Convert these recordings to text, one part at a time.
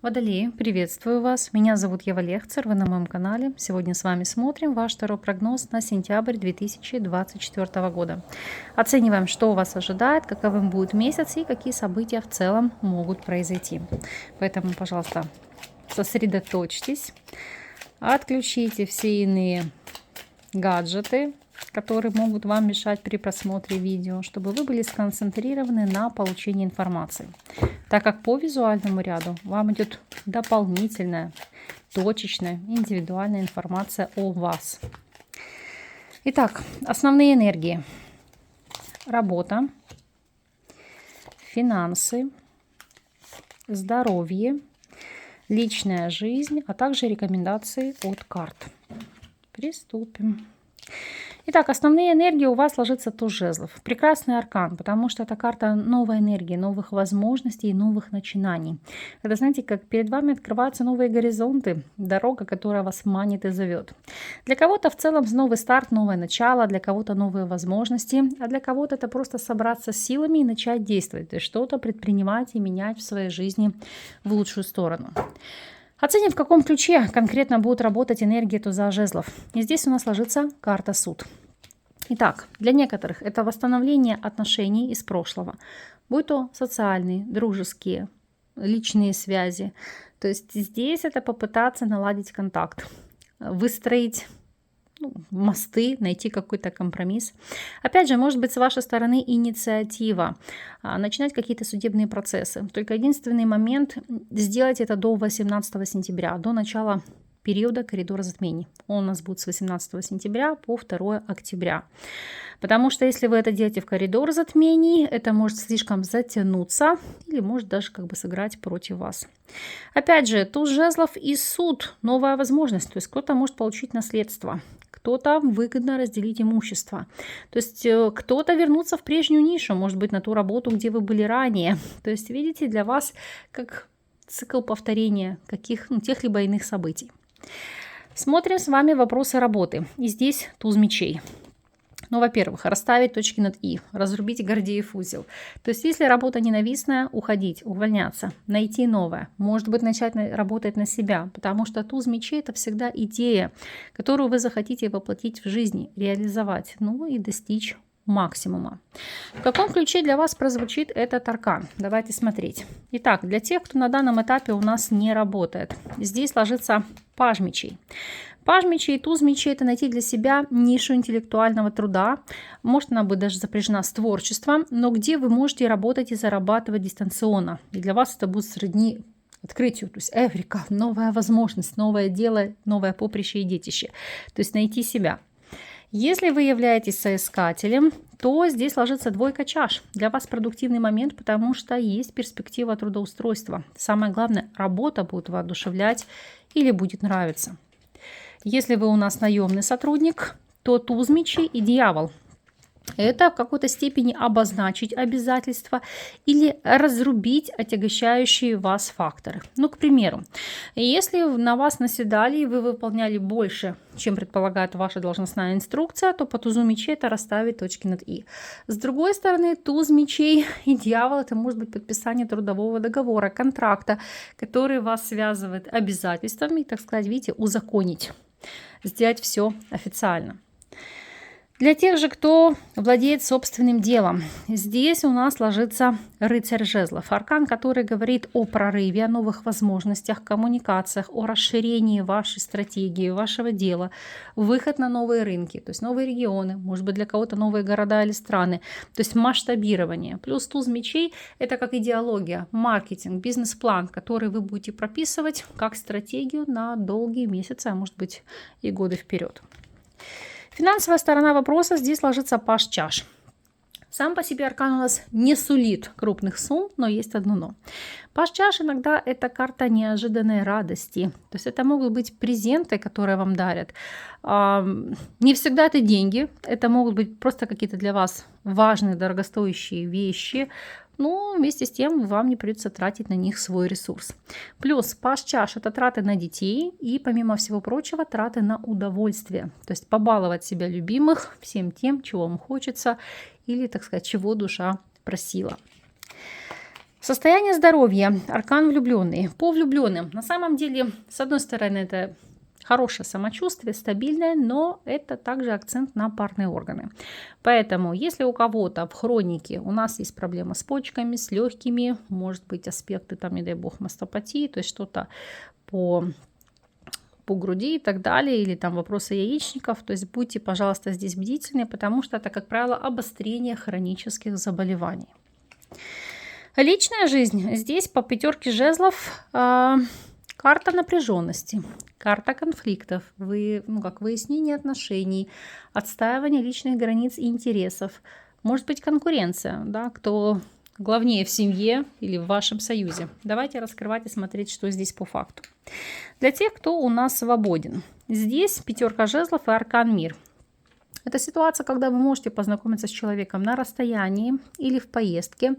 Водолеи, приветствую вас. Меня зовут Ева Лехцер, вы на моем канале. Сегодня с вами смотрим ваш второй прогноз на сентябрь 2024 года. Оцениваем, что у вас ожидает, каковым будет месяц и какие события в целом могут произойти. Поэтому, пожалуйста, сосредоточьтесь, отключите все иные гаджеты, которые могут вам мешать при просмотре видео, чтобы вы были сконцентрированы на получении информации. Так как по визуальному ряду вам идет дополнительная, точечная, индивидуальная информация о вас. Итак, основные энергии. Работа, финансы, здоровье, личная жизнь, а также рекомендации от карт. Приступим. Итак, основные энергии у вас ложится туз жезлов. Прекрасный аркан, потому что это карта новой энергии, новых возможностей и новых начинаний. Это, знаете, как перед вами открываются новые горизонты, дорога, которая вас манит и зовет. Для кого-то в целом новый старт, новое начало, для кого-то новые возможности, а для кого-то это просто собраться с силами и начать действовать, то есть что-то предпринимать и менять в своей жизни в лучшую сторону. Оценим, в каком ключе конкретно будет работать энергия туза жезлов. И здесь у нас ложится карта суд. Итак, для некоторых это восстановление отношений из прошлого, будь то социальные, дружеские, личные связи. То есть здесь это попытаться наладить контакт, выстроить мосты, найти какой-то компромисс. Опять же, может быть, с вашей стороны инициатива, начинать какие-то судебные процессы. Только единственный момент сделать это до 18 сентября, до начала периода коридора затмений. Он у нас будет с 18 сентября по 2 октября. Потому что если вы это делаете в коридор затмений, это может слишком затянуться или может даже сыграть против вас. Опять же, туз жезлов и суд, новая возможность. То есть кто-то может получить наследство, кто-то выгодно разделить имущество. То есть кто-то вернуться в прежнюю нишу, может быть, на ту работу, где вы были ранее. То есть, видите, для вас как цикл повторения тех либо иных событий. Смотрим с вами вопросы работы. И здесь туз мечей. Во-первых, расставить точки над «и», разрубить Гордеев узел. То есть, если работа ненавистная, уходить, увольняться, найти новое. Может быть, начать работать на себя, потому что туз мечей – это всегда идея, которую вы захотите воплотить в жизни, реализовать, и достичь максимума. В каком ключе для вас прозвучит этот аркан? Давайте смотреть. Итак, для тех, кто на данном этапе у нас не работает, здесь ложится паж мечей. Паж мечей и туз мечей – это найти для себя нишу интеллектуального труда. Может, она будет даже запряжена с творчеством, но где вы можете работать и зарабатывать дистанционно. И для вас это будет сродни открытию, то есть эврика, новая возможность, новое дело, новое поприще и детище. То есть найти себя. Если вы являетесь соискателем, то здесь ложится 2 чаш. Для вас продуктивный момент, потому что есть перспектива трудоустройства. Самое главное, работа будет воодушевлять или будет нравиться. Если вы у нас наемный сотрудник, то туз мечей и дьявол. Это в какой-то степени обозначить обязательства или разрубить отягощающие вас факторы. К примеру, если на вас наседали и вы выполняли больше, чем предполагает ваша должностная инструкция, то по тузу мечей это расставить точки над «и». С другой стороны, туз мечей и дьявол – это может быть подписание трудового договора, контракта, который вас связывает обязательствами, так сказать, видите, узаконить, сделать все официально. Для тех же, кто владеет собственным делом, здесь у нас ложится рыцарь жезлов. Аркан, который говорит о прорыве, о новых возможностях, коммуникациях, о расширении вашей стратегии, вашего дела, выход на новые рынки, то есть новые регионы, может быть, для кого-то новые города или страны, то есть масштабирование. Плюс туз мечей – это как идеология, маркетинг, бизнес-план, который вы будете прописывать как стратегию на долгие месяцы, а может быть и годы вперед. Финансовая сторона вопроса здесь ложится паж чаш. Сам по себе аркан у нас не сулит крупных сумм, но есть одно но. Паж чаш иногда это карта неожиданной радости. То есть это могут быть презенты, которые вам дарят. Не всегда это деньги. Это могут быть просто какие-то для вас важные, дорогостоящие вещи. Но вместе с тем вам не придется тратить на них свой ресурс. Плюс паж чаш – это траты на детей и, помимо всего прочего, траты на удовольствие. То есть побаловать себя любимых всем тем, чего вам хочется или, так сказать, чего душа просила. Состояние здоровья, аркан влюбленный. По влюбленным, на самом деле, с одной стороны, это хорошее самочувствие, стабильное, но это также акцент на парные органы. Поэтому, если у кого-то в хронике у нас есть проблема с почками, с легкими, может быть аспекты, там, не дай бог, мастопатии, то есть что-то по груди и так далее, или там вопросы яичников, то есть будьте, пожалуйста, здесь бдительны, потому что это, как правило, обострение хронических заболеваний. Личная жизнь. Здесь по 5 жезлов карта напряженности, карта конфликтов, выяснение отношений, отстаивание личных границ и интересов. Может быть конкуренция, да, кто главнее в семье или в вашем союзе. Давайте раскрывать и смотреть, что здесь по факту. Для тех, кто у нас свободен. Здесь 5 жезлов и аркан мир. Это ситуация, когда вы можете познакомиться с человеком на расстоянии или в поездке.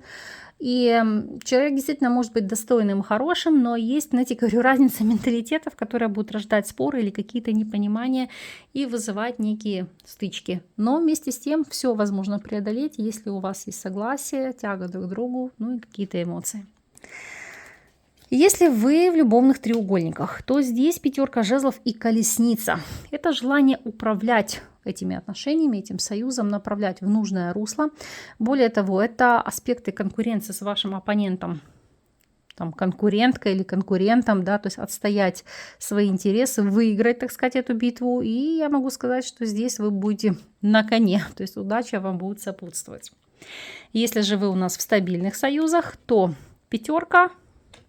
И человек действительно может быть достойным, хорошим, но есть, знаете, говорю, разница менталитетов, которая будет рождать споры или какие-то непонимания и вызывать некие стычки. Но вместе с тем все возможно преодолеть, если у вас есть согласие, тяга друг к другу, ну и какие-то эмоции. Если вы в любовных треугольниках, то здесь 5 жезлов и колесница. Это желание управлять этими отношениями, этим союзом, направлять в нужное русло. Более того, это аспекты конкуренции с вашим оппонентом, там, конкуренткой или конкурентом, да, то есть отстоять свои интересы, выиграть, так сказать, эту битву. И я могу сказать, что здесь вы будете на коне, то есть удача вам будет сопутствовать. Если же вы у нас в стабильных союзах, то 5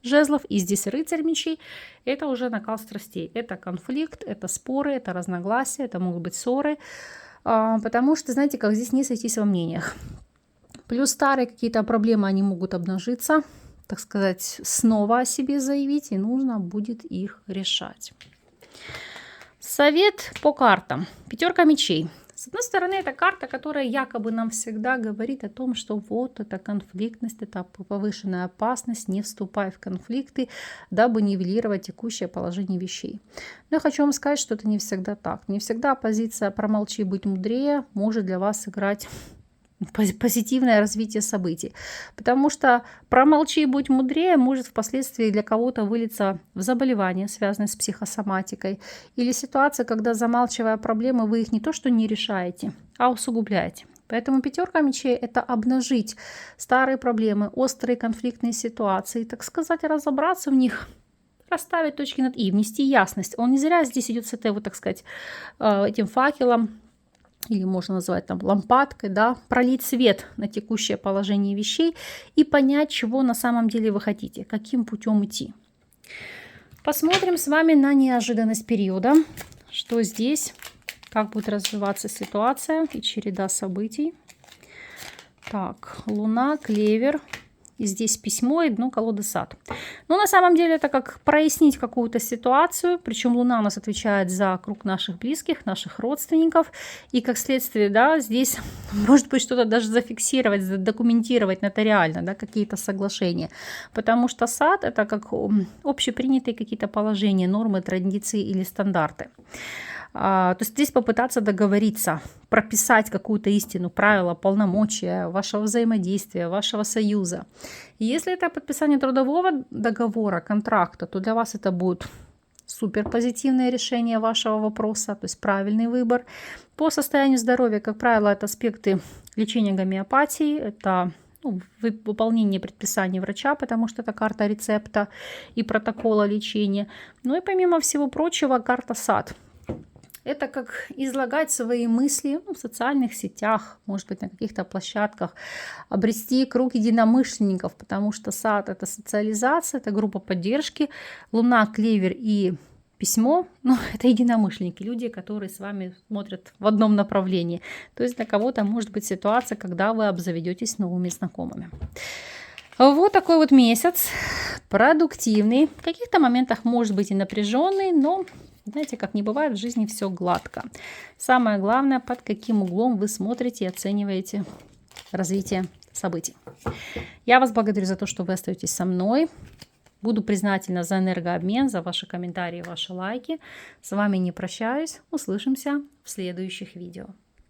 жезлов и здесь рыцарь мечей, это уже накал страстей, это конфликт, это споры, это разногласия, это могут быть ссоры, потому что, знаете, как здесь не сойтись во мнениях. Плюс старые какие-то проблемы, они могут обнажиться, так сказать, снова о себе заявить, и нужно будет их решать. Совет по картам. 5 мечей. С одной стороны, это карта, которая якобы нам всегда говорит о том, что вот это конфликтность, это повышенная опасность, не вступай в конфликты, дабы нивелировать текущее положение вещей. Но я хочу вам сказать, что это не всегда так. Не всегда позиция «промолчи, будь мудрее» может для вас сыграть позитивное развитие событий. Потому что «промолчи, будь мудрее» может впоследствии для кого-то вылиться в заболевание, связанное с психосоматикой, или ситуация, когда, замалчивая проблемы, вы их не то что не решаете, а усугубляете. Поэтому 5 мечей – это обнажить старые проблемы, острые конфликтные ситуации, так сказать, разобраться в них, расставить точки над «и», внести ясность. Он не зря здесь идет с этой, вот, так сказать, этим факелом, или можно назвать там лампадкой, да, пролить свет на текущее положение вещей и понять, чего на самом деле вы хотите, каким путем идти. Посмотрим с вами на неожиданность периода, что здесь, как будет развиваться ситуация и череда событий. Так, Луна, Клевер. И здесь письмо и дно колоды сад. Но на самом деле это как прояснить какую-то ситуацию. Причем Луна у нас отвечает за круг наших близких, наших родственников. И как следствие, да, здесь может быть что-то даже зафиксировать, задокументировать нотариально, да, какие-то соглашения. Потому что сад это как общепринятые какие-то положения, нормы, традиции или стандарты. То есть здесь попытаться договориться, прописать какую-то истину, правила, полномочия вашего взаимодействия, вашего союза. И если это подписание трудового договора, контракта, то для вас это будет супер позитивное решение вашего вопроса, то есть правильный выбор. По состоянию здоровья, как правило, это аспекты лечения гомеопатии, это выполнение предписаний врача, потому что это карта рецепта и протокола лечения. Ну и помимо всего прочего, карта сад. Это как излагать свои мысли в социальных сетях, может быть, на каких-то площадках, обрести круг единомышленников, потому что сад – это социализация, это группа поддержки. Луна, Клевер и письмо – это единомышленники, люди, которые с вами смотрят в одном направлении. То есть для кого-то может быть ситуация, когда вы обзаведетесь новыми знакомыми. Вот такой вот месяц, продуктивный. В каких-то моментах может быть и напряженный, но знаете, как не бывает в жизни все гладко. Самое главное, под каким углом вы смотрите и оцениваете развитие событий. Я вас благодарю за то, что вы остаетесь со мной. Буду признательна за энергообмен, за ваши комментарии, ваши лайки. С вами не прощаюсь. Услышимся в следующих видео.